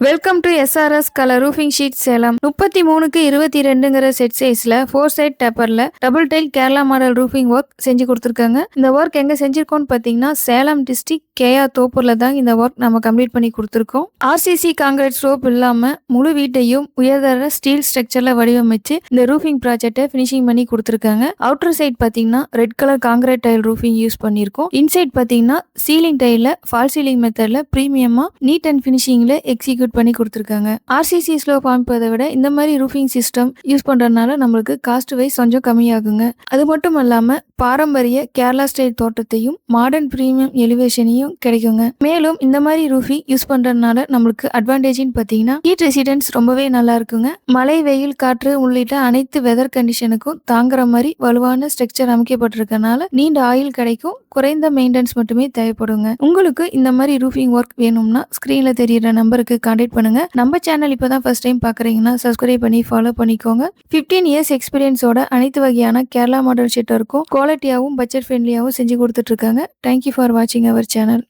Welcome to SRS colour roofing sheet Salem. 33க்கு 22ங்கிற set சைஸ்ல 4 சைட் டேப்பர்ல double tile Kerala model roofing work செஞ்சு கொடுத்துருக்காங்க. இந்த ஒர்க் எங்க செஞ்சிருக்கோம்னு பார்த்தீங்கன்னா சேலம் டிஸ்ட்ரிக்ட் கேஆர் தோப்பூர்ல தான் இந்த ஒர்க் நம்ம கம்ப்ளீட் பண்ணி கொடுத்துருக்கோம். ஆர்சிசி காங்கிரீட் ஸ்லோப் இல்லாம முழு வீட்டையும் உயர்தர ஸ்டீல் ஸ்ட்ரக்சர்ல வடிவமைச்சு இந்த ரூஃபிங் ப்ராஜெக்டை ஃபினிஷிங் பண்ணி கொடுத்துருக்காங்க. அவுட்டர் சைட் பார்த்தீங்கன்னா red colour concrete tile roofing use பண்ணியிருக்கோம். இன்சைட் பார்த்தீங்கன்னா சீலிங் டைல ஃபால் சீலிங் மெத்தட்ல பிரீமியமா நீட் அண்ட் ஃபினிஷிங்ல எக்ஸிக்யூட் பண்ணி கொடுத்துருக்காங்க. ஆர்சிசி ஸ்லோப் அமைப்பதை விட இந்த மாதிரி ரூஃபிங் சிஸ்டம் யூஸ் பண்றதுனால நம்மளுக்கு காஸ்ட் வைஸ் கொஞ்சம் கம்மியாகுங்க. அது மட்டும் இல்லாம பாரம்பரிய கேரளா ஸ்டைல் தோட்டத்தையும் மாடர்ன் பிரீமியம் எலிவேஷனையும் கிடைக்குங்க. மேலும் இந்த மாதிரி ரூஃபிங் யூஸ் பண்றதுனால நம்மளுக்கு அட்வான்டேஜ்னு பார்த்தீங்கன்னா ஹீட் ரெசிடென்ஸ் ரொம்பவே நல்லா இருக்குங்க. மழை, வெயில், காற்று உள்ளிட்ட அனைத்து வெதர் கண்டிஷனுக்கும் தாங்குற மாதிரி வலுவான ஸ்ட்ரக்சர் அமைக்கப்பட்டிருக்கனால நீண்ட ஆயுள் கிடைக்கும். குறைந்த மெயின்டெனன்ஸ் மட்டுமே தேவைப்படுங்க. உங்களுக்கு இந்த மாதிரி ரூஃபிங் ஒர்க் வேணும்னா ஸ்கிரீன்ல தெரியுற நம்பருக்கு கான்டாக்ட் பண்ணுங்க. நம்ம சேனல் இப்பதான் ஃபர்ஸ்ட் டைம் பாக்குறீங்கன்னா சப்ஸ்கிரைப் பண்ணி ஃபாலோ பண்ணிக்கோங்க. 15 இயர்ஸ் எக்ஸ்பீரியன்ஸோட அனைத்து வகையான கேரளா மாடல் ஷீட் இருக்கும். குவாலிட்டியாவும் பட்ஜெட் ஃப்ரெண்ட்லியாவும் செஞ்சு கொடுத்துட்டு இருக்காங்க. தேங்க்யூ ஃபார் வாட்சிங் அவர் சேனல்.